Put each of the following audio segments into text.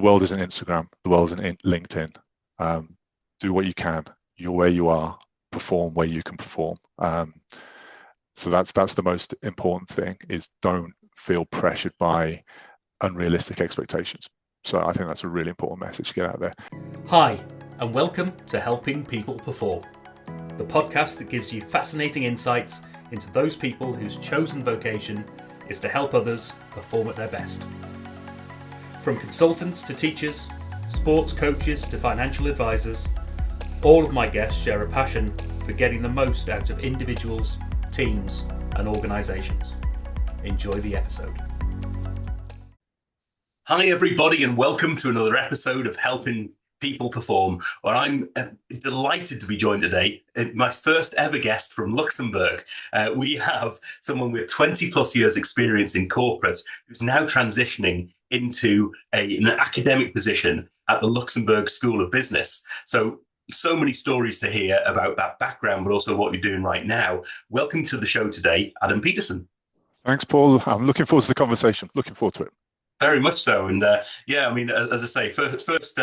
world isn't Instagram. The world isn't LinkedIn. Do what you can. You're where you are. Perform where you can perform. So that's the most important thing, is don't feel pressured by unrealistic expectations. So I think that's a really important message to get out there. Hi, and welcome to Helping People Perform, the podcast that gives you fascinating insights into those people whose chosen vocation is to help others perform at their best. From consultants to teachers, sports coaches to financial advisors, all of my guests share a passion for getting the most out of individuals, teams, and organisations. Enjoy the episode. Hi everybody, and welcome to another episode of Helping People Perform, where I'm delighted to be joined today. My first ever guest from Luxembourg. We have someone with 20 plus years experience in corporate who's now transitioning into an academic position at the Luxembourg School of Business. So many stories to hear about that background, but also what you're doing right now. Welcome to the show today, Adam Petersen. Thanks, Paul. I'm looking forward to the conversation. Looking forward to it. Very much so. And as I say, first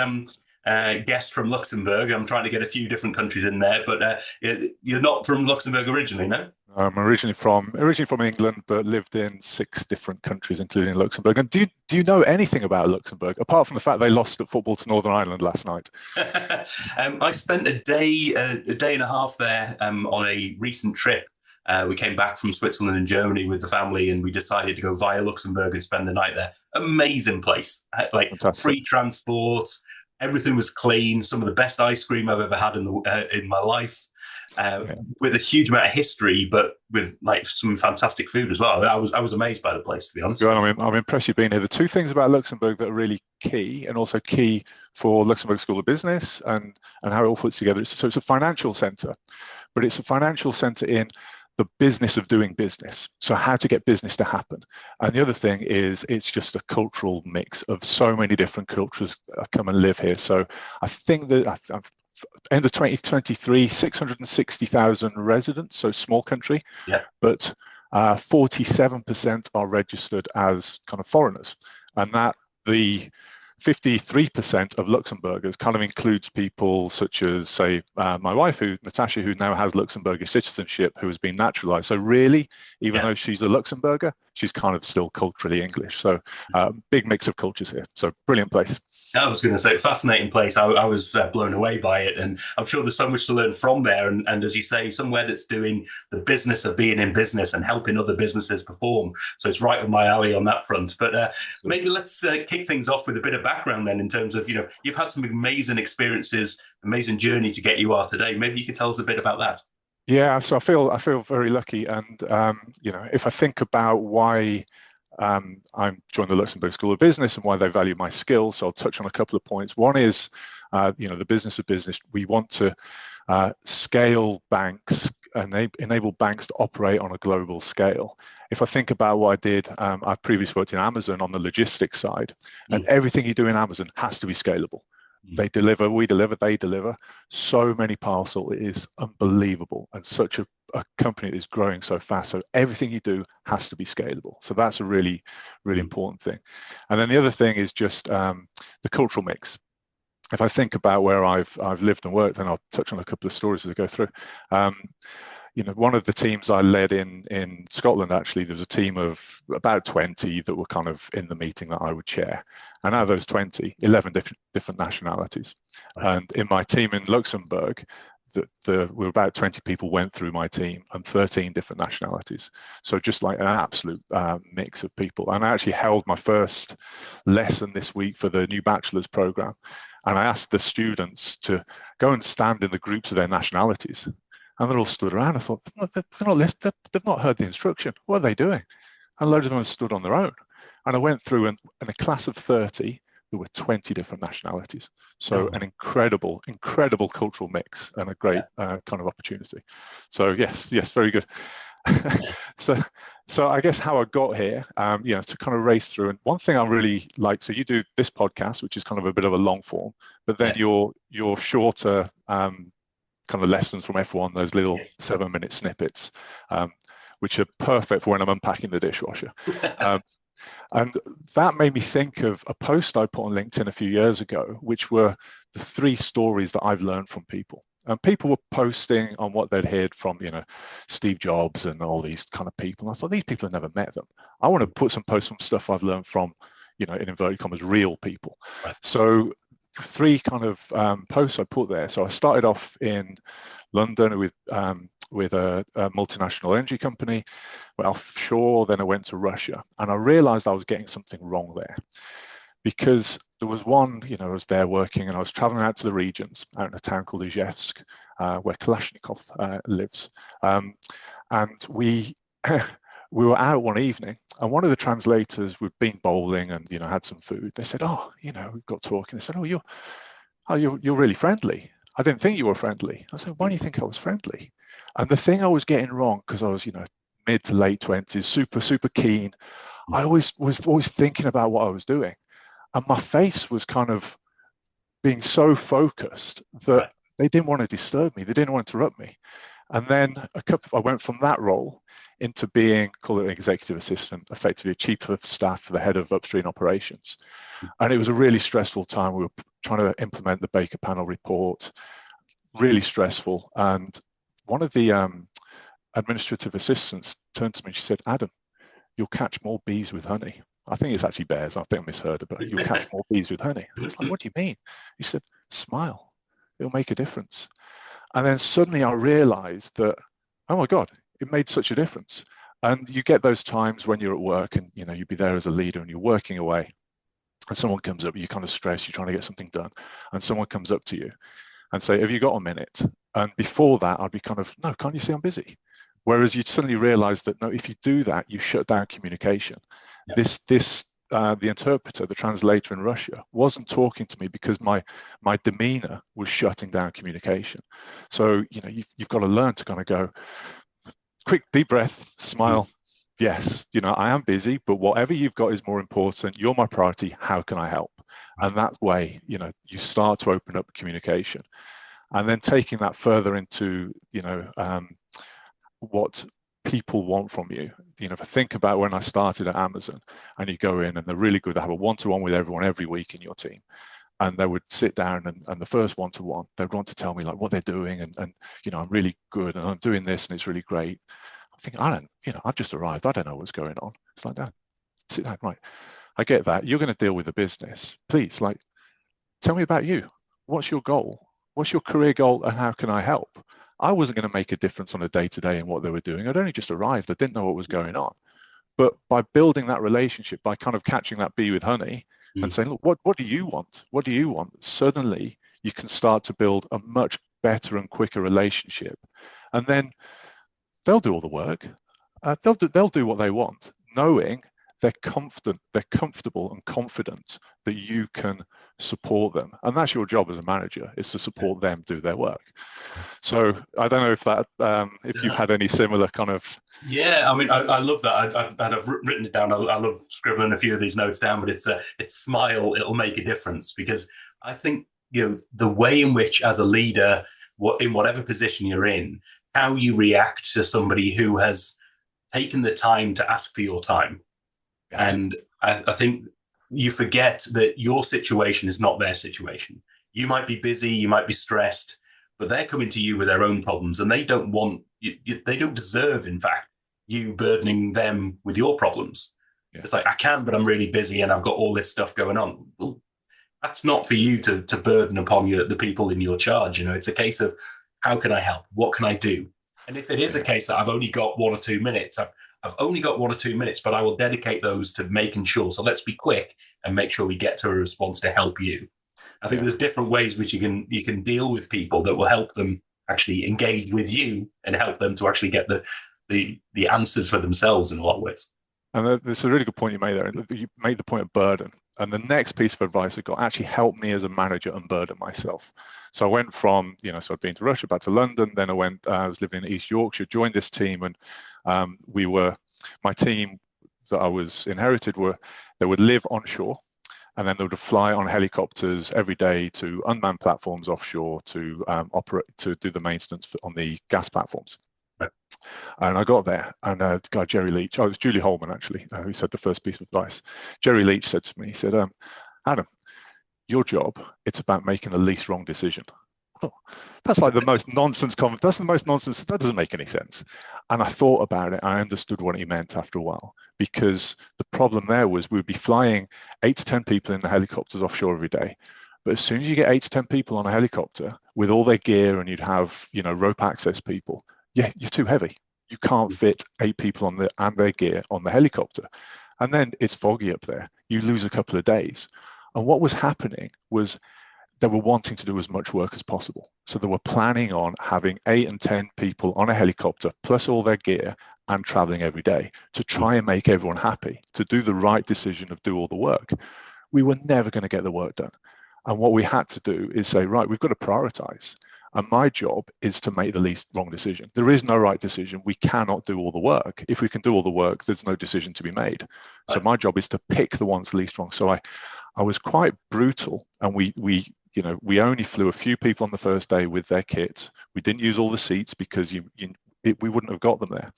guest from Luxembourg. I'm trying to get a few different countries in there, but you're not from Luxembourg originally, no? I'm originally from England, but lived in 6 different countries, including Luxembourg. And do you know anything about Luxembourg, apart from the fact they lost at football to Northern Ireland last night? I spent a day and a half there on a recent trip. We came back from Switzerland and Germany with the family, and we decided to go via Luxembourg and spend the night there. Amazing place, like fantastic. Free transport. Everything was clean. Some of the best ice cream I've ever had in my life. With a huge amount of history, but with like some fantastic food as well. I was amazed by the place, to be honest. I'm impressed you've been here. The 2 things about Luxembourg that are really key, and also key for Luxembourg School of Business and how it all fits together. So it's a financial centre, but it's a financial centre in the business of doing business. So how to get business to happen. And the other thing is it's just a cultural mix of so many different cultures that come and live here. So I think that end of 2023, 660,000 residents, so small country, but 47% are registered as kind of foreigners. And that the 53% of Luxembourgers kind of includes people such as, say, my wife, Natasha, who now has Luxembourgish citizenship, who has been naturalized. So really, even though she's a Luxembourger, she's kind of still culturally English. So big mix of cultures here. So brilliant place. I was going to say, fascinating place. I was blown away by it, and I'm sure there's so much to learn from there. And as you say, somewhere that's doing the business of being in business and helping other businesses perform. So it's right up my alley on that front. But maybe let's kick things off with a bit of background then, in terms of, you've had some amazing experiences, amazing journey to get you are today. Maybe you could tell us a bit about that. Yeah, so I feel very lucky, and if I think about why I'm joined the Luxembourg School of Business and why they value my skills, so I'll touch on a couple of points. One is, the business of business. We want to scale banks and enable banks to operate on a global scale. If I think about what I did, I previously worked in Amazon on the logistics side, and everything you do in Amazon has to be scalable. They deliver, we deliver, they deliver. So many parcel, it is unbelievable, and such a company that is growing so fast. So everything you do has to be scalable. So that's a really, really important thing. And then the other thing is just the cultural mix. If I think about where I've lived and worked, and I'll touch on a couple of stories as I go through. One of the teams I led in Scotland, actually, there was a team of about 20 that were kind of in the meeting that I would chair. And out of those 20, 11 different nationalities. Right. And in my team in Luxembourg, there were about 20 people went through my team, and 13 different nationalities. So just like an absolute mix of people. And I actually held my first lesson this week for the new bachelor's program. And I asked the students to go and stand in the groups of their nationalities. And they're all stood around. I thought, they've not heard the instruction. What are they doing? And loads of them stood on their own. And I went through, and in a class of 30, there were 20 different nationalities. So an incredible cultural mix, and a great kind of opportunity. So yes, very good. So I guess how I got here, to kind of race through. And one thing I really like, so you do this podcast, which is kind of a bit of a long form, but then your shorter kind of lessons from F1, those little 7-minute snippets, which are perfect for when I'm unpacking the dishwasher. And that made me think of a post I put on LinkedIn a few years ago, which were the 3 stories that I've learned from people. And people were posting on what they'd heard from, Steve Jobs and all these kind of people. And I thought, these people have never met them. I want to put some posts, some stuff I've learned from, in inverted commas, real people. Right. So 3 kind of posts I put there. So I started off in London with a multinational energy company, went offshore, then I went to Russia, and I realized I was getting something wrong there, because there was one, I was there working and I was traveling out to the regions, out in a town called Izhevsk, where Kalashnikov lives. And we we were out one evening, and one of the translators, we'd been bowling and, had some food. They said, we got talking. They said, you're really friendly. I didn't think you were friendly. I said, why do you think I was friendly? And the thing I was getting wrong, because I was, mid to late 20s, super keen, I was always thinking about what I was doing. And my face was kind of being so focused that they didn't want to disturb me. They didn't want to interrupt me. And then I went from that role into being, call it an executive assistant, effectively a chief of staff for the head of upstream operations. And it was a really stressful time. We were trying to implement the Baker Panel report, really stressful. And one of the administrative assistants turned to me and she said, Adam, you'll catch more bees with honey. I think it's actually bears. I think I misheard it, but you'll catch more bees with honey. I was like, what do you mean? He said, smile. It'll make a difference. And then suddenly I realized that, oh my God, it made such a difference. And you get those times when you're at work and, you'd be there as a leader and you're working away and someone comes up, you're kind of stressed, you're trying to get something done. And someone comes up to you and say, have you got a minute? And before that, I'd be kind of, no, can't you see I'm busy? Whereas you'd suddenly realize that, no, if you do that, you shut down communication. Yep. The interpreter, the translator in Russia, wasn't talking to me because my demeanor was shutting down communication. So, you've got to learn to kind of go, quick, deep breath, smile. Yes, I am busy, but whatever you've got is more important. You're my priority. How can I help? And that way, you start to open up communication. And then taking that further into, what people want from you. If I think about when I started at Amazon and you go in and they're really good, they have a one-to-one with everyone every week in your team. And they would sit down and the first one-to-one, they'd want to tell me like what they're doing and I'm really good and I'm doing this and it's really great. I'm thinking, I've just arrived. I don't know what's going on. It's like that. Sit down, right. I get that. You're going to deal with the business. Please, tell me about you. What's your goal? What's your career goal and how can I help? I wasn't going to make a difference on a day-to-day in what they were doing. I'd only just arrived. I didn't know what was going on. But by building that relationship, by kind of catching that bee with honey and saying, look, what do you want? What do you want? Suddenly, you can start to build a much better and quicker relationship. And then they'll do all the work. They'll do what they want, knowing they're confident, they're comfortable and confident that you can support them. And that's your job as a manager, is to support them do their work. So I don't know if that, if you've had any similar kind of... Yeah, I mean, I love that. I'd have written it down. I love scribbling a few of these notes down, but it's smile, it'll make a difference. Because I think, the way in which as a leader, in whatever position you're in, how you react to somebody who has taken the time to ask for your time. Yes. And I think you forget that your situation is not their situation. You might be busy, you might be stressed, but they're coming to you with their own problems and they don't want, they don't deserve, in fact, you burdening them with your problems. Yeah. It's like, I can, but I'm really busy and I've got all this stuff going on. Well, that's not for you to burden upon the people in your charge. It's a case of, how can I help? What can I do? And if it is a case that I've only got 1 or 2 minutes, I've only got 1 or 2 minutes, but I will dedicate those to making sure. So let's be quick and make sure we get to a response to help you. I think there's different ways which you can deal with people that will help them actually engage with you and help them to actually get the answers for themselves in a lot of ways. And there's a really good point you made there. You made the point of burden. And the next piece of advice I got actually helped me as a manager unburden myself. So I went from, so I'd been to Russia, back to London. Then I was living in East Yorkshire, joined this team, and my team that I was inherited they would live onshore, and then they would fly on helicopters every day to unmanned platforms offshore to operate, to do the maintenance on the gas platforms. And I got there, and the guy, Jerry Leach, oh, it was Julie Holman, actually, who said the first piece of advice. Jerry Leach said to me, he said, Adam, your job, it's about making the least wrong decision. Oh, that's like the most nonsense comment. That's the most nonsense. That doesn't make any sense. And I thought about it. I understood what he meant after a while, because the problem there was we'd be flying 8 to 10 people in the helicopters offshore every day. But as soon as you get 8 to 10 people on a helicopter with all their gear, and you'd have, rope access people, you're too heavy. You can't fit 8 people and their gear on the helicopter. And then it's foggy up there. You lose a couple of days. And what was happening was they were wanting to do as much work as possible. So they were planning on having 8 and 10 people on a helicopter, plus all their gear, and traveling every day to try and make everyone happy, to do the right decision of do all the work. We were never going to get the work done. And what we had to do is say, right, we've got to prioritize. And my job is to make the least wrong decision. There is no right decision. We cannot do all the work. If we can do all the work, there's no decision to be made. So my job is to pick the ones least wrong. So I was quite brutal, and we only flew a few people on the first day with their kit. We didn't use all the seats because we wouldn't have got them there.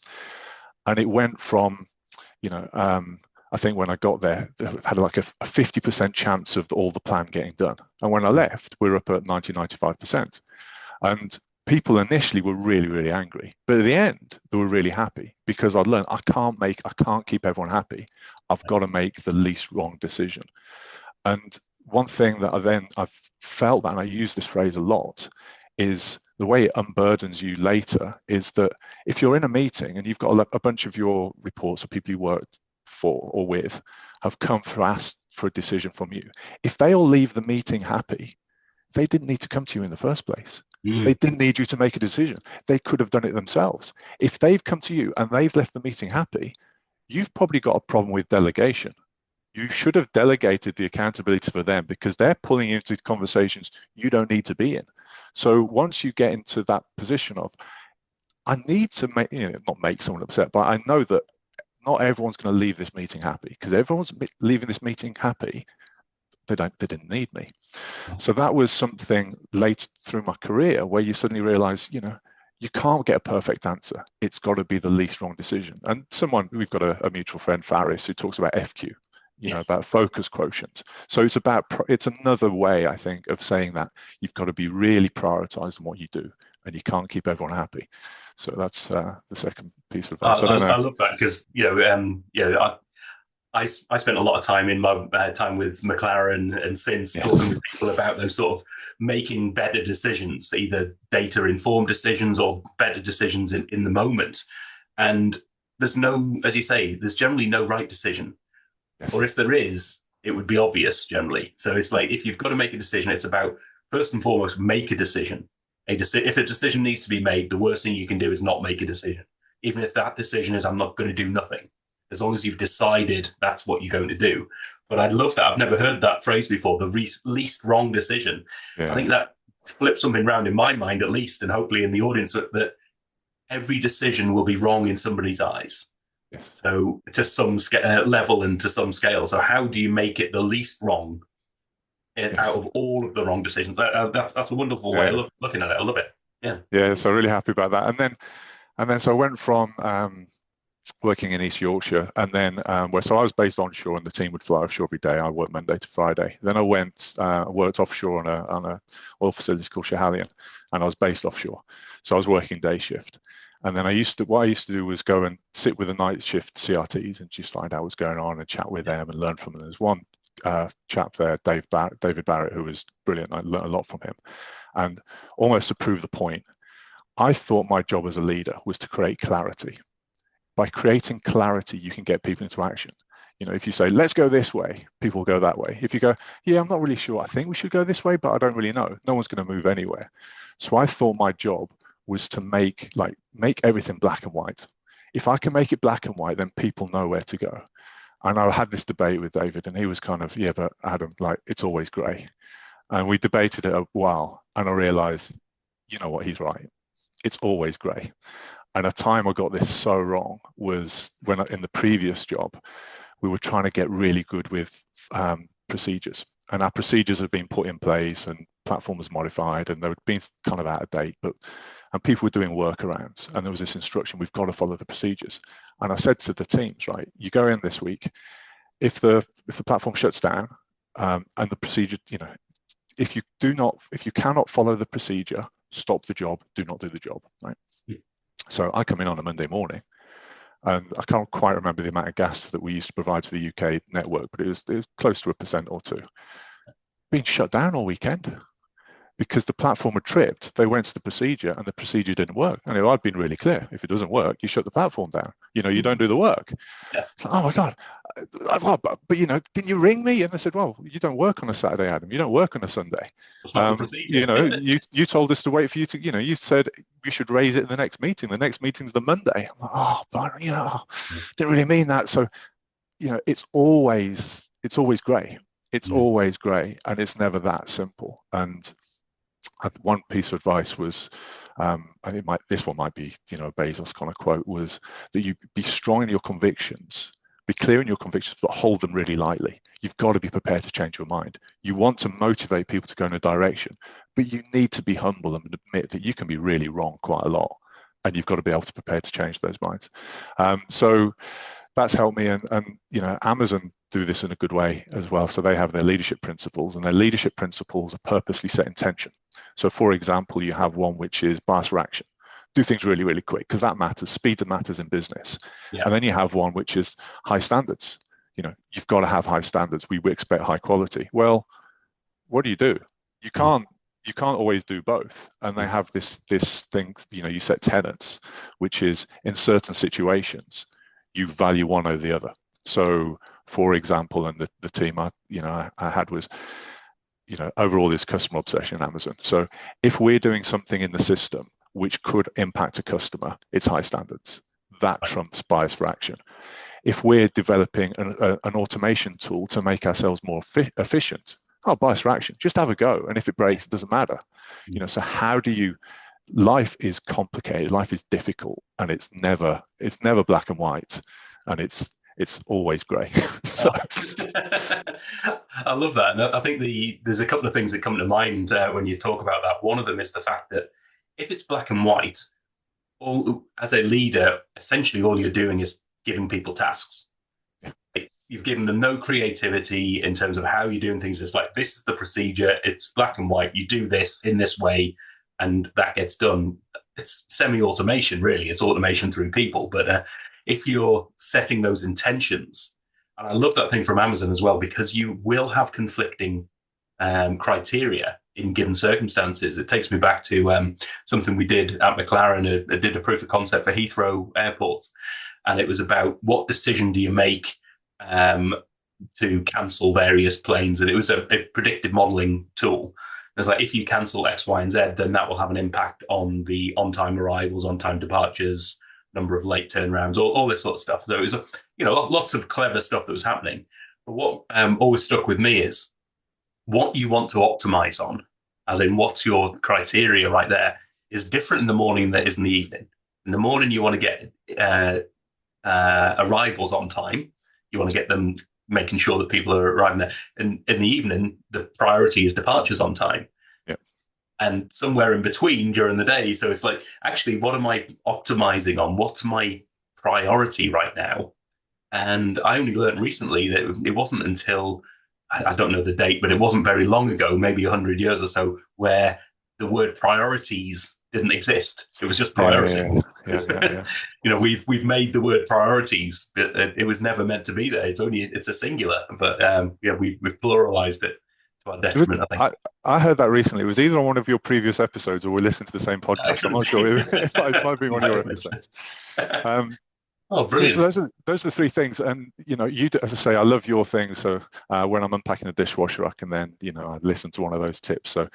And it went from, I think when I got there, I had like a 50% chance of all the plan getting done. And when I left, we were up at 95%. And people initially were really, really angry. But at the end, they were really happy, because I'd learned I can't keep everyone happy. I've got to make the least wrong decision. And one thing that I've felt that, and I use this phrase a lot, is the way it unburdens you later is that if you're in a meeting and you've got a bunch of your reports or people you worked for or with have come to ask for a decision from you, if they all leave the meeting happy, they didn't need to come to you in the first place. They didn't need you to make a decision. They could have done it themselves. If they've come to you and they've left the meeting happy, you've probably got a problem with delegation. You should have delegated the accountability for them, because they're pulling you into conversations you don't need to be in. So once you get into that position of, I need to not make someone upset, but I know that not everyone's going to leave this meeting happy, because everyone's leaving this meeting happy. They didn't need me. So that was something late through my career where you suddenly realize, you can't get a perfect answer. It's got to be the least wrong decision. And we've got a mutual friend, Faris, who talks about FQ, about focus quotient. So it's another way, I think, of saying that you've got to be really prioritized in what you do, and you can't keep everyone happy. So that's the second piece of advice. I love that, because I spent a lot of time in my time with McLaren and since talking with people about those sort of making better decisions, either data-informed decisions or better decisions in the moment. And there's no, as you say, there's generally no right decision. Or if there is, it would be obvious generally. So it's like, if you've got to make a decision, it's about, first and foremost, make a decision. If a decision needs to be made, the worst thing you can do is not make a decision. Even if that decision is, I'm not going to do nothing. As long as you've decided that's what you're going to do. But I love that. I've never heard that phrase before, the least wrong decision. Yeah. I think that flips something around in my mind, at least, and hopefully in the audience, that every decision will be wrong in somebody's eyes. Yes. So to some level and to some scale. So how do you make it the least wrong out of all of the wrong decisions? That's a wonderful way of looking at it. I love it. Yeah. Yeah. So really happy about that. And then so I went from working in East Yorkshire, and then so I was based onshore, and the team would fly offshore every day. I worked Monday to Friday. Then I worked offshore on a oil facility called Schiehallion, and I was based offshore. So I was working day shift. And then what I used to do was go and sit with the night shift CRTs and just find out what's going on and chat with them and learn from them. There's one chap there, David Barrett, who was brilliant. I learned a lot from him. And almost to prove the point, I thought my job as a leader was to create clarity. By creating clarity, you can get people into action. If you say, let's go this way, people will go that way. If you go, yeah, I'm not really sure, I think we should go this way, but I don't really know, no one's going to move anywhere. So I thought my job was to make everything black and white. If I can make it black and white, then people know where to go. And I had this debate with David, and he was kind of, yeah, but Adam, it's always grey. And we debated it a while, and I realized, you know what, he's right. It's always grey. And a time I got this so wrong was when in the previous job, we were trying to get really good with procedures. And our procedures have been put in place and platform was modified, and they were being kind of out of date. But and people were doing workarounds, and there was this instruction, we've got to follow the procedures. And I said to the teams, right, you go in this week, if the platform shuts down, and the procedure, if you cannot follow the procedure, stop the job, do not do the job, right? Yeah. So I come in on a Monday morning, and I can't quite remember the amount of gas that we used to provide to the UK network, but it was close to 1% or 2%. Being shut down all weekend because the platform had tripped. They went to the procedure and the procedure didn't work. And I'd been really clear, if it doesn't work, you shut the platform down. You don't do the work. Yeah. It's like, oh my God. But didn't you ring me? And I said, well, you don't work on a Saturday, Adam. You don't work on a Sunday. It's not the procedure. You told us to wait for you to, you said we should raise it in the next meeting. The next meeting's the Monday. I'm like, oh, but didn't really mean that. So, it's always grey. It's always grey, and it's never that simple. And one piece of advice was, I think this one might be, a Bezos kind of quote, was that you be strong in your convictions, be clear in your convictions, but hold them really lightly. You've got to be prepared to change your mind. You want to motivate people to go in a direction, but you need to be humble and admit that you can be really wrong quite a lot, and you've got to be able to prepare to change those minds. So that's helped me, and Amazon do this in a good way as well. So they have their leadership principles, and their leadership principles are purposely set in tension. So for example, you have one which is bias for action. Do things really, really quick, because that matters. Speed matters in business. Yeah. And then you have one which is high standards. You've got to have high standards. We expect high quality. Well, what do? You can't always do both. And they have this thing, you set tenets, which is in certain situations, you value one over the other. So for example, and the team I had was, overall this customer obsession in Amazon. So if we're doing something in the system which could impact a customer, it's high standards. That trumps bias for action. If we're developing an automation tool to make ourselves more efficient, bias for action, just have a go. And if it breaks, it doesn't matter. So how do you, life is complicated, life is difficult, and it's never black and white, and it's always grey. So. I love that. And I think there's a couple of things that come to mind when you talk about that. One of them is the fact that if it's black and white, as a leader, essentially all you're doing is giving people tasks. You've given them no creativity in terms of how you're doing things. It's like, this is the procedure. It's black and white. You do this in this way, and that gets done. It's semi-automation, really. It's automation through people. But if you're setting those intentions, and I love that thing from Amazon as well, because you will have conflicting criteria in given circumstances. It takes me back to something we did at McLaren. I did a proof of concept for Heathrow Airport, and it was about what decision do you make to cancel various planes, and it was a predictive modeling tool. It's like, if you cancel X, Y, and Z, then that will have an impact on the on-time arrivals, on-time departures, number of late turnarounds, all this sort of stuff. So it was lots of clever stuff that was happening. But what always stuck with me is what you want to optimize on, as in what's your criteria right there, is different in the morning than it is in the evening. In the morning, you want to get arrivals on time. You want to get them, making sure that people are arriving there. And in the evening, the priority is departures on time. Yeah. And somewhere in between during the day. So it's like, actually, what am I optimizing on? What's my priority right now? And I only learned recently that it wasn't until, I don't know the date, but it wasn't very long ago, maybe 100 years or so, where the word priorities didn't exist. It was just priority. Yeah. We've made the word priorities, but it was never meant to be there. It's a singular, but we've pluralized it to our detriment, I think. I heard that recently. It was either on one of your previous episodes or we listened to the same podcast. I'm not sure if it might be one of your episodes. Oh, brilliant! So those are the three things, and you, as I say, I love your things. So when I'm unpacking a dishwasher, I can then I listen to one of those tips. So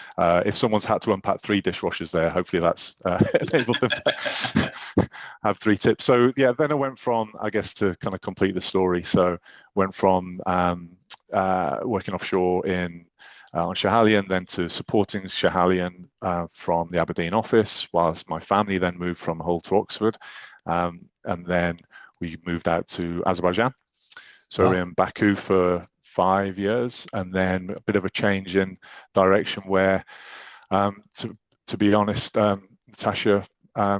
if someone's had to unpack 3 dishwashers there, hopefully that's enabled them to have 3 tips. So yeah, then I went from, I guess, to kind of complete the story. So went from working offshore on Schiehallion, then to supporting Schiehallion from the Aberdeen office, whilst my family then moved from Hull to Oxford. And then we moved out to Azerbaijan. So we're in Baku for 5 years, and then a bit of a change in direction where, to be honest, Natasha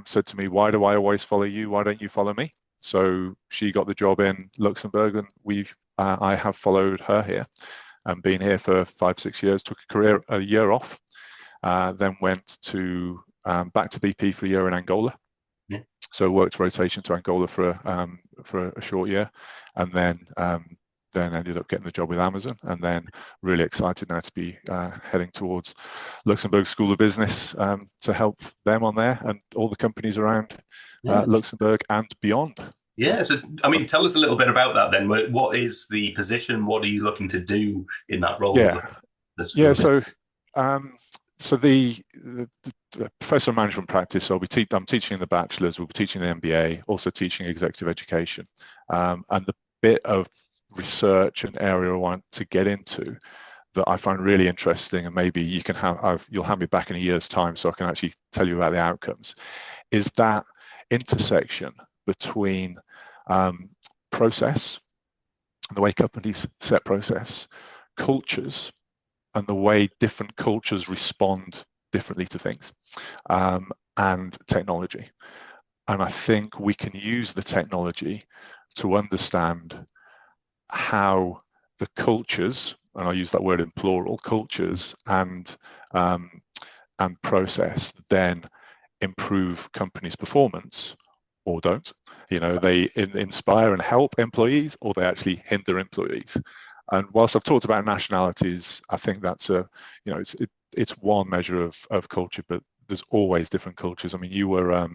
said to me, "Why do I always follow you? Why don't you follow me?" So she got the job in Luxembourg, and I have followed her here and been here for 5-6 years. Took a year off, then went to back to BP for a year in Angola. Yeah. So worked rotation to Angola for a short year, and then ended up getting the job with Amazon, and then really excited now to be heading towards Luxembourg School of Business to help them on there and all the companies around Luxembourg and beyond. Yeah, so I mean, tell us a little bit about that then. What is the position? What are you looking to do in that role? Yeah. So the professional management practice. So I'm teaching in the bachelor's. We'll be teaching the MBA, also teaching executive education, and the bit of research and area I want to get into that I find really interesting, and maybe you'll have me back in a year's time so I can actually tell you about the outcomes, is that intersection between process and the way companies set process, cultures, and the way different cultures respond differently to things, and technology. And I think we can use the technology to understand how the cultures, and I use that word in plural, cultures and process then improve companies' performance or don't. They inspire and help employees, or they actually hinder employees. And whilst I've talked about nationalities, I think that's it's one measure of culture, but there's always different cultures. I mean, you're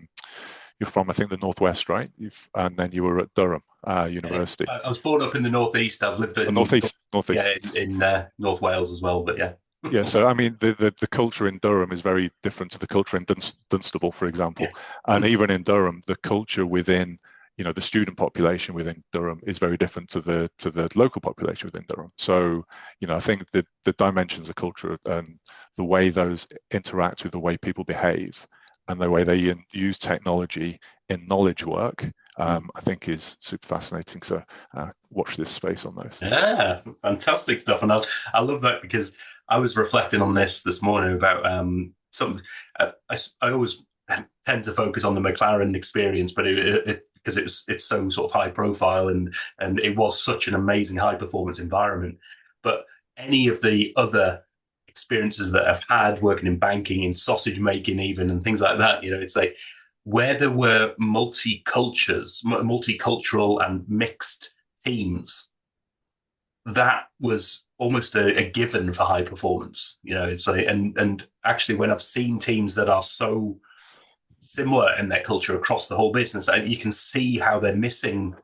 from, I think, the Northwest, right? And then you were at Durham University. I was born up in the Northeast. I've lived in Northeast. in North Wales as well, but yeah. Yeah, so I mean, the culture in Durham is very different to the culture in Dunstable, for example. Yeah. And even in Durham, the culture within, the student population within Durham is very different to the local population within Durham. So, I think the dimensions of culture and the way those interact with the way people behave and the way they use technology in knowledge work, I think is super fascinating. So watch this space on those. Yeah, fantastic stuff. And I love that, because I was reflecting on this morning about something. I always tend to focus on the McLaren experience, but because it's so sort of high profile and it was such an amazing high performance environment. But any of the other experiences that I've had working in banking, in sausage making even, and things like that, it's like where there were multicultural and mixed teams, that was almost a given for high performance. It's like, and actually when I've seen teams that are so similar in their culture across the whole business, you can see how they're missing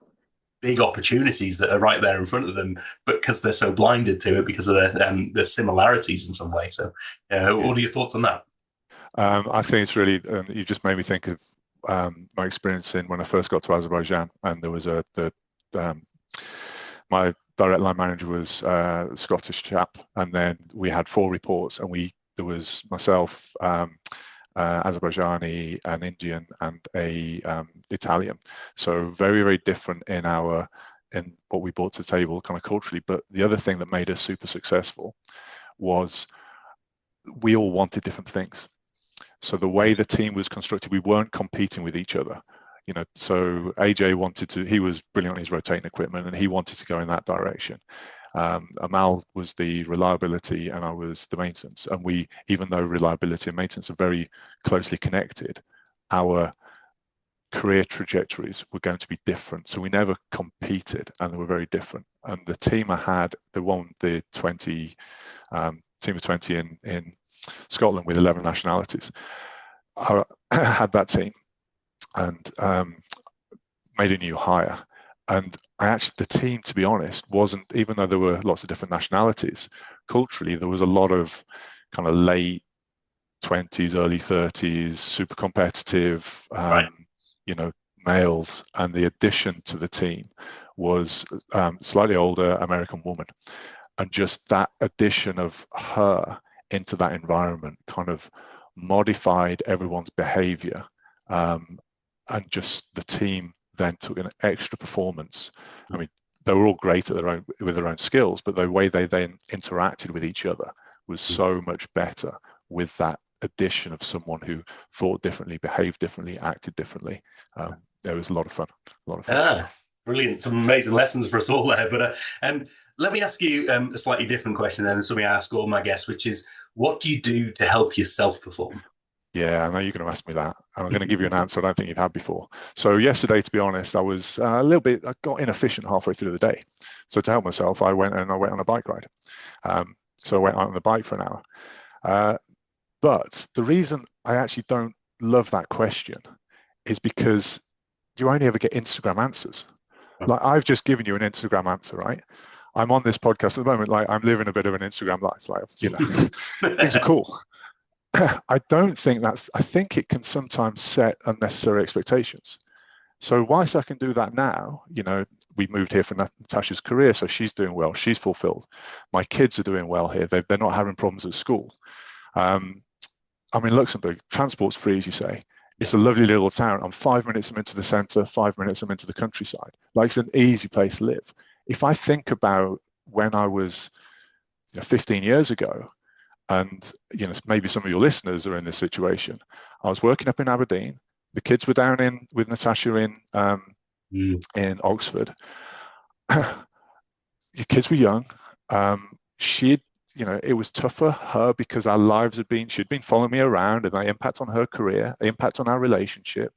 big opportunities that are right there in front of them, but because they're so blinded to it because of their similarities in some way. So what are your thoughts on that? I think it's really, you just made me think of my experience when I first got to Azerbaijan, and there was my direct line manager was a Scottish chap, and then we had 4 reports, and there was myself, Azerbaijani, an Indian, and a Italian. So very, very different in what we brought to the table kind of culturally. But the other thing that made us super successful was we all wanted different things. So the way the team was constructed, we weren't competing with each other. So AJ he was brilliant on his rotating equipment, and he wanted to go in that direction. Amal was the reliability, and I was the maintenance. And even though reliability and maintenance are very closely connected, our career trajectories were going to be different. So we never competed, and they were very different. And the team I had, the 20 team of 20 in Scotland with 11 nationalities, I had that team and made a new hire. And the team, to be honest, wasn't, even though there were lots of different nationalities, culturally, there was a lot of kind of late 20s, early 30s, super competitive, right. Males. And the addition to the team was slightly older American woman. And just that addition of her into that environment kind of modified everyone's behavior. And just the team then took an extra performance. I mean, they were all great with their own skills, but the way they then interacted with each other was so much better with that addition of someone who thought differently, behaved differently, acted differently. It was a lot of fun. A lot of fun. Ah, brilliant. Some amazing lessons for us all there. But let me ask you a slightly different question then, something I ask all my guests, which is, what do you do to help yourself perform? Yeah, I know you're going to ask me that. And I'm going to give you an answer I don't think you've had before. So yesterday, to be honest, I was I got inefficient halfway through the day. So to help myself, I went on a bike ride. So I went out on the bike for an hour. But the reason I actually don't love that question is because you only ever get Instagram answers. Like, I've just given you an Instagram answer, right? I'm on this podcast at the moment, like I'm living a bit of an Instagram life, like, things are cool. I think it can sometimes set unnecessary expectations. So whilst I can do that now, we moved here for Natasha's career, so she's doing well, she's fulfilled. My kids are doing well here. They're not having problems at school. I'm in Luxembourg, transport's free, as you say. It's a lovely little town. I'm 5 minutes, I'm into the center, 5 minutes, I'm into the countryside. Like, it's an easy place to live. If I think about when I was 15 years ago, and maybe some of your listeners are in this situation, I was working up in Aberdeen. The kids were down with Natasha in Oxford. Your kids were young. It was tough for her because our lives she'd been following me around, and that impact on her career, impact on our relationship.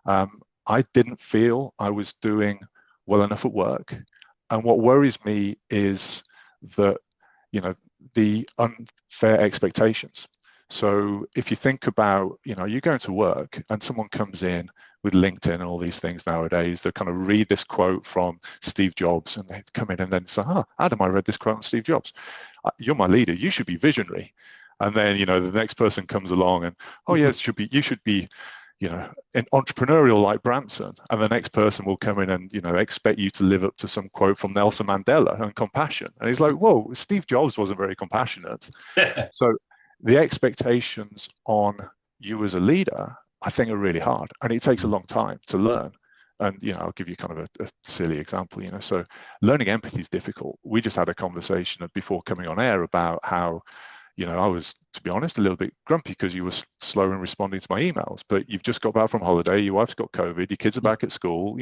I didn't feel I was doing well enough at work. And what worries me is that, the unfair expectations. So if you think about, you're going to work and someone comes in with LinkedIn and all these things nowadays, they kind of read this quote from Steve Jobs, and they come in and then say, Adam, I read this quote on Steve Jobs. You're my leader. You should be visionary. And then, the next person comes along and, yes, you should be, an entrepreneurial like Branson. And the next person will come in and, expect you to live up to some quote from Nelson Mandela on compassion. And he's like, whoa, Steve Jobs wasn't very compassionate. So the expectations on you as a leader, I think, are really hard, and it takes a long time to learn. And I'll give you kind of a silly example. So learning empathy is difficult. We just had a conversation before coming on air about how I was, to be honest, a little bit grumpy because you were slow in responding to my emails, but you've just got back from holiday, your wife's got COVID, your kids are back at school.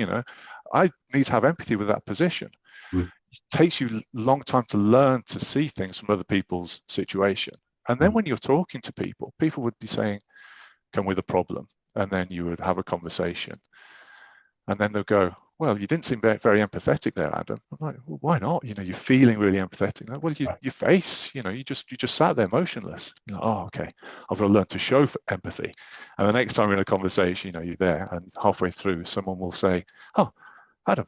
I need to have empathy with that position. It takes you a long time to learn to see things from other people's situation. And then when you're talking to people would be saying, come with a problem. And then you would have a conversation. And then they'll go, well, you didn't seem very empathetic there, Adam. I'm like, well, why not? You're feeling really empathetic. Like, well, your face, you just sat there motionless. You're like, oh, okay. I've got to learn to show empathy. And the next time we're in a conversation, you're there, and halfway through, someone will say, oh, Adam,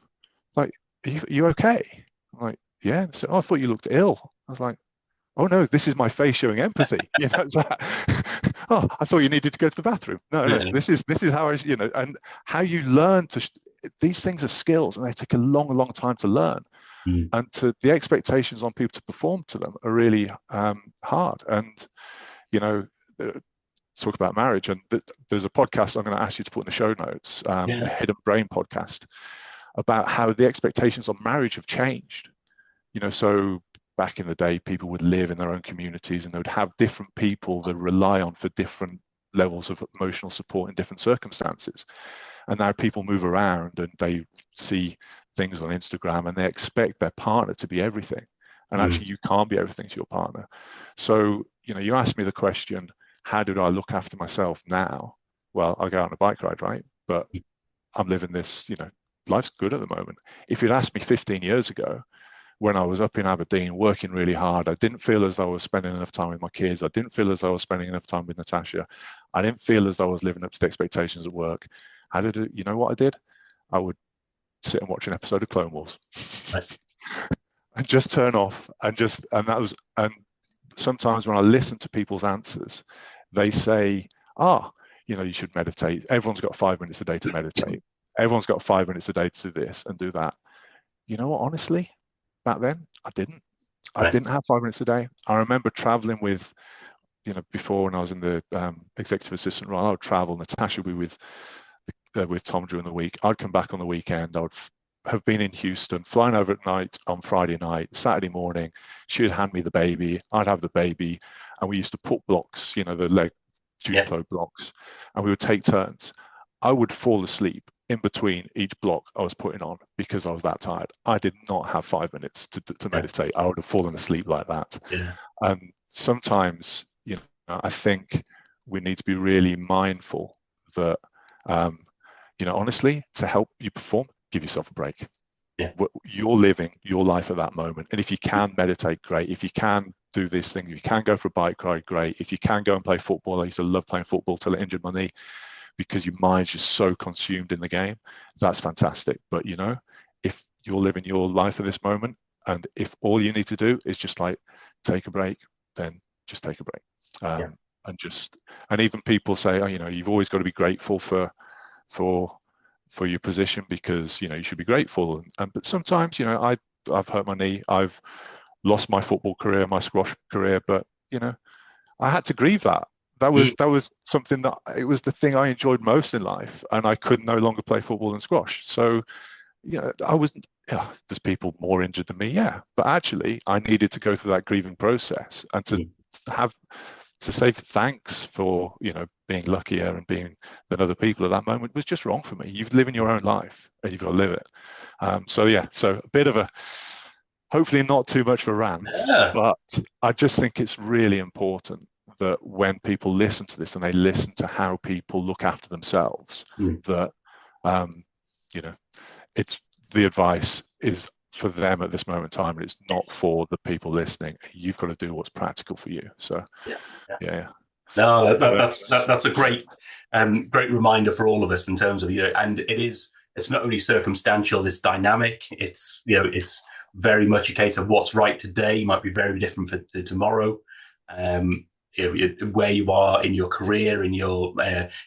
like, are you okay? I'm like, yeah. So, I thought you looked ill. I was like, oh no, this is my face showing empathy. It's like, oh, I thought you needed to go to the bathroom. No, this is how and how you learn these things are skills, and they take a long time to learn. And the expectations on people to perform to them are really hard. And talk about marriage, and there's a podcast I'm going to ask you to put in the show notes, a Hidden Brain podcast, about how the expectations on marriage have changed. So back in the day, people would live in their own communities, and they would have different people they rely on for different levels of emotional support in different circumstances. And now people move around and they see things on Instagram and they expect their partner to be everything. And actually, you can't be everything to your partner. So, you asked me the question, how did I look after myself now? Well, I go out on a bike ride, right? But I'm living this, life's good at the moment. If you'd asked me 15 years ago, when I was up in Aberdeen working really hard, I didn't feel as though I was spending enough time with my kids. I didn't feel as though I was spending enough time with Natasha. I didn't feel as though I was living up to the expectations at work. You know what I did? I would sit and watch an episode of Clone Wars and just turn off and sometimes when I listen to people's answers, they say, you should meditate. Everyone's got 5 minutes a day to meditate. Everyone's got 5 minutes a day to do this and do that. You know what, honestly? Back then, I didn't have 5 minutes a day. I remember traveling with, before when I was in the executive assistant role, I would travel. Natasha would be with Tom during the week. I'd come back on the weekend. I would have been in Houston, flying over at night on Friday night, Saturday morning. She would hand me the baby. I'd have the baby. and we used to put blocks, the leg Yeah. Duplo blocks, and we would take turns. I would fall asleep in between each block I was putting on because I was that tired. I did not have 5 minutes to Yeah. meditate. I would have fallen asleep like that. Yeah. And sometimes, I think we need to be really mindful that, honestly, to help you perform, give yourself a break. Yeah. You're living your life at that moment. And if you can meditate, great. If you can do this thing, if you can go for a bike ride, great. If you can go and play football, I used to love playing football till I injured my knee because your mind's just so consumed in the game. That's fantastic. But, if you're living your life at this moment, and if all you need to do is just like take a break, then just take a break. Yeah. And even people say, you've always got to be grateful for your position because you should be grateful. But sometimes, I've hurt my knee, I've lost my football career, my squash career, but I had to grieve that. That was something that it was the thing I enjoyed most in life, and I could no longer play football and squash. So, I wasn't. Yeah, there's people more injured than me, yeah, but actually, I needed to go through that grieving process and to say thanks for being luckier and being than other people at that moment was just wrong for me. You've living your own life and you've got to live it. So a bit of a, hopefully not too much of a rant, but I just think it's really important that when people listen to this and they listen to how people look after themselves, that it's the advice is for them at this moment in time, and it's not for the people listening. You've got to do what's practical for you. So yeah. No, that's a great reminder for all of us in terms of and it's not only circumstantial, it's dynamic. It's very much a case of what's right today might be very different for tomorrow. Where you are in your career, in your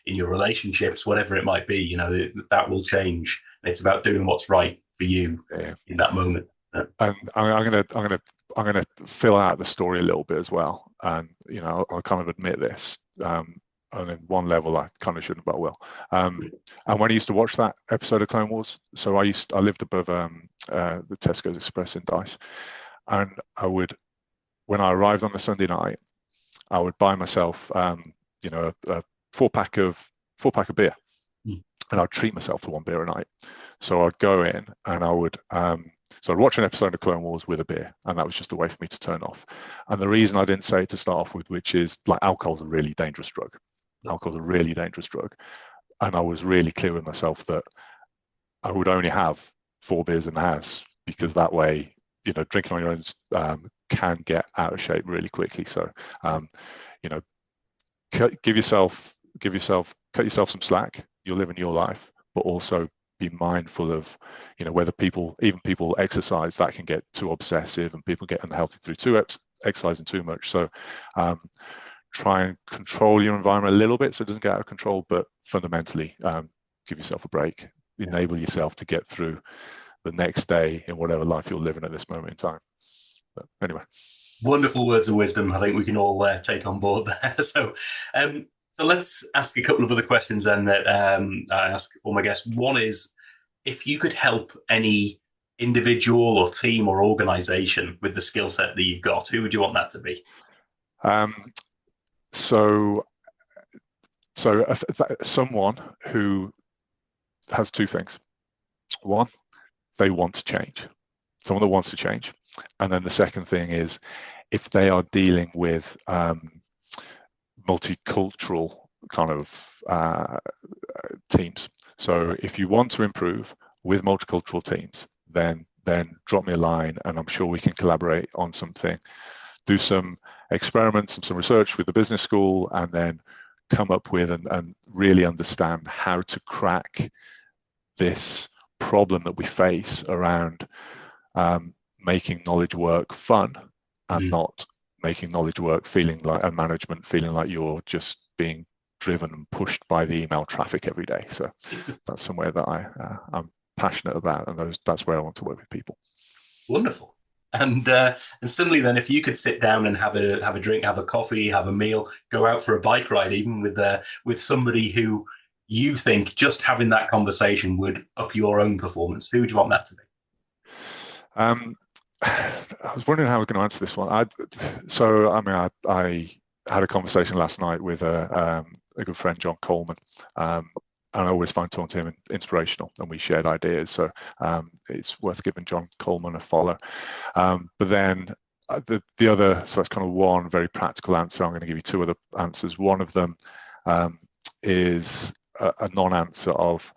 relationships, whatever it might be, that will change. It's about doing what's right for you in that moment. And I'm gonna fill out the story a little bit as well. And I'll kind of admit this. And in one level, I kind of shouldn't, but I will. And when I used to watch that episode of Clone Wars, so I lived above the Tesco's Express in Dice, and when I arrived on the Sunday night, I would buy myself, a four pack of beer, and I'd treat myself to one beer a night. So I'd go in and I would, so I'd watch an episode of Clone Wars with a beer, and that was just a way for me to turn off. And the reason I didn't say it to start off with, which is like alcohol's a really dangerous drug. Alcohol's a really dangerous drug. And I was really clear with myself that I would only have 4 beers in the house, because that way, drinking on your own can get out of shape really quickly. So, cut yourself some slack. You're living your life, but also be mindful of, whether people exercise, that can get too obsessive and people get unhealthy through exercising too much. So, try and control your environment a little bit so it doesn't get out of control, but fundamentally, give yourself a break, enable yourself to get through the next day in whatever life you're living at this moment in time. But anyway. Wonderful words of wisdom. I think we can all take on board there. So let's ask a couple of other questions then that I ask all my guests. One is, if you could help any individual or team or organization with the skill set that you've got, who would you want that to be? So someone who has 2 things. One, they want to change. Someone that wants to change. And then the second thing is, if they are dealing with multicultural kind of teams. So if you want to improve with multicultural teams, then drop me a line, and I'm sure we can collaborate on something. Do some experiments and some research with the business school, and then come up with and really understand how to crack this problem that we face around making knowledge work fun, and not making knowledge work feeling like a management feeling like you're just being driven and pushed by the email traffic every day. So that's somewhere that I'm passionate about, and that's where I want to work with people. Wonderful. And similarly, then, if you could sit down and have a drink, have a coffee, have a meal, go out for a bike ride, even with somebody who you think just having that conversation would up your own performance, who would you want that to be? I was wondering how I was going to answer this one. I had a conversation last night with a good friend, John Coleman, and I always find talking to him inspirational, and we shared ideas. So it's worth giving John Coleman a follow. But then the other, so that's kind of one very practical answer. I'm going to give you two other answers. One of them is a non-answer of,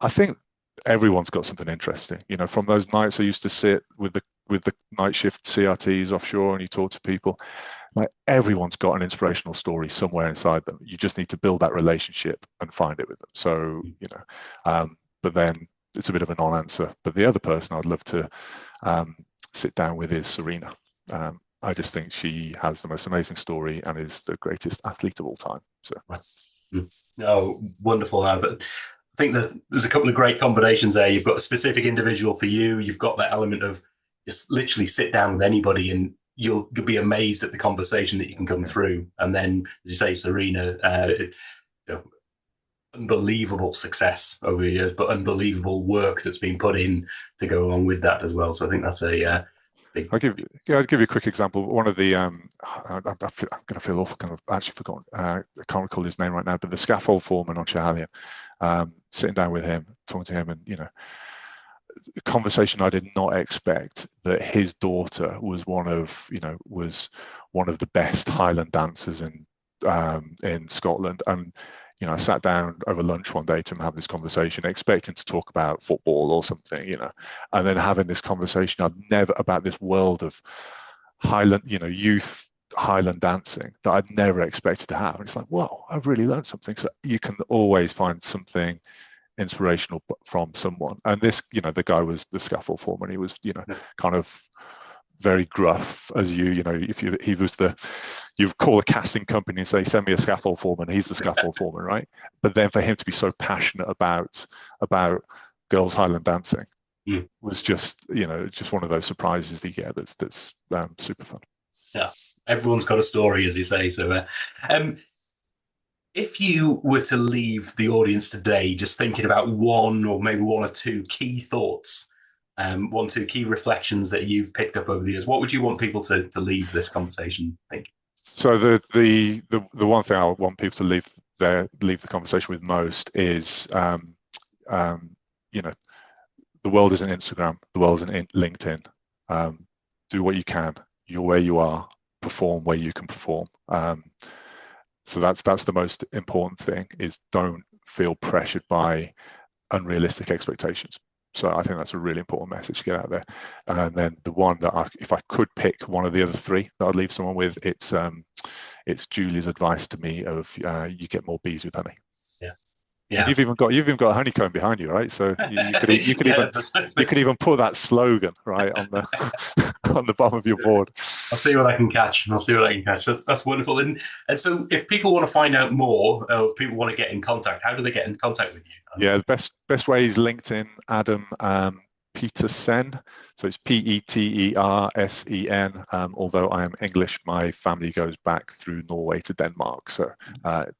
I think everyone's got something interesting. From those nights I used to sit with the night shift CRTs offshore, and you talk to people. Like, everyone's got an inspirational story somewhere inside them. You just need to build that relationship and find it with them. So, but then it's a bit of a non-answer. But the other person I'd love to sit down with is Serena. I just think she has the most amazing story and is the greatest athlete of all time. So, oh, wonderful. I think that there's a couple of great combinations there. You've got a specific individual for you. You've got that element of just literally sit down with anybody and you'll be amazed at the conversation that you can come through. And then, as you say, Serena, unbelievable success over the years, but unbelievable work that's been put in to go along with that as well. So I think that's a big... I'll give you a quick example. One of the I'm going to feel awful, kind of actually forgotten. I can't recall his name right now, but the scaffold foreman on Schiehallion, sitting down with him, talking to him, and the conversation I did not expect that his daughter was one of the best Highland dancers in Scotland. And I sat down over lunch one day to have this conversation, expecting to talk about football or something, and then having this conversation about this world of Highland, youth Highland dancing that I'd never expected to have. And it's like, whoa, I've really learned something. So you can always find something inspirational from someone. And this, the guy was the scaffold foreman. He was, kind of very gruff, as he was you call a casting company and say, send me a scaffold foreman. He's the scaffold foreman, right? But then for him to be so passionate about girls Highland dancing was just one of those surprises that you get that's super fun. Yeah, everyone's got a story, as you say. So if you were to leave the audience today just thinking about one or maybe one or two key thoughts, one or two key reflections that you've picked up over the years, what would you want people to leave this conversation thinking? So the one thing I want people to leave the conversation with most is, the world isn't Instagram, the world isn't LinkedIn. Do what you can. You're where you are. Perform where you can perform. So that's the most important thing, is don't feel pressured by unrealistic expectations. So I think that's a really important message to get out there. And then the one that if I could pick one of the other three that I'd leave someone with, it's Julie's advice to me of you get more bees with honey. Yeah. And you've even got a honeycomb behind you, right? So you could even put that slogan right on the bottom of your board. I'll see what I can catch. That's wonderful. And so if people want to find out more, or if people want to get in contact, how do they get in contact with you? Yeah, the best way is LinkedIn, Adam Petersen. So it's Petersen. Although I am English, my family goes back through Norway to Denmark, so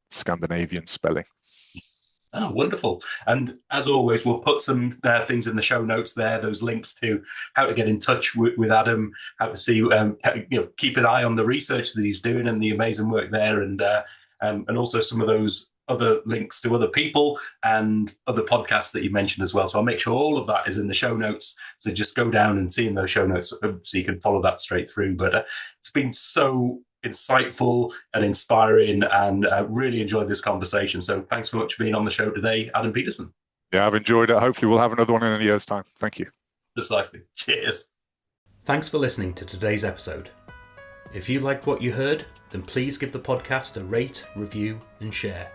Scandinavian spelling. Oh, wonderful. And as always, we'll put some things in the show notes there, those links to how to get in touch with Adam, how to see, keep an eye on the research that he's doing and the amazing work there, and also some of those other links to other people and other podcasts that you mentioned as well. So I'll make sure all of that is in the show notes. So just go down and see in those show notes so you can follow that straight through. But it's been so insightful and inspiring, and really enjoyed this conversation. So thanks so much for being on the show today, Adam Petersen. Yeah, I've enjoyed it. Hopefully we'll have another one in a year's time. Thank you. Precisely. Cheers. Thanks for listening to today's episode. If you liked what you heard, then please give the podcast a rate, review, and share.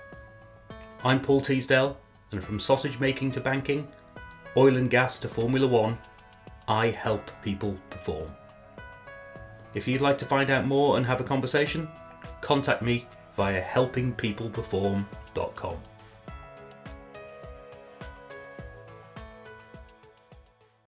I'm Paul Teasdale, and from sausage making to banking, oil and gas to Formula One, I help people perform. If you'd like to find out more and have a conversation, contact me via helpingpeopleperform.com.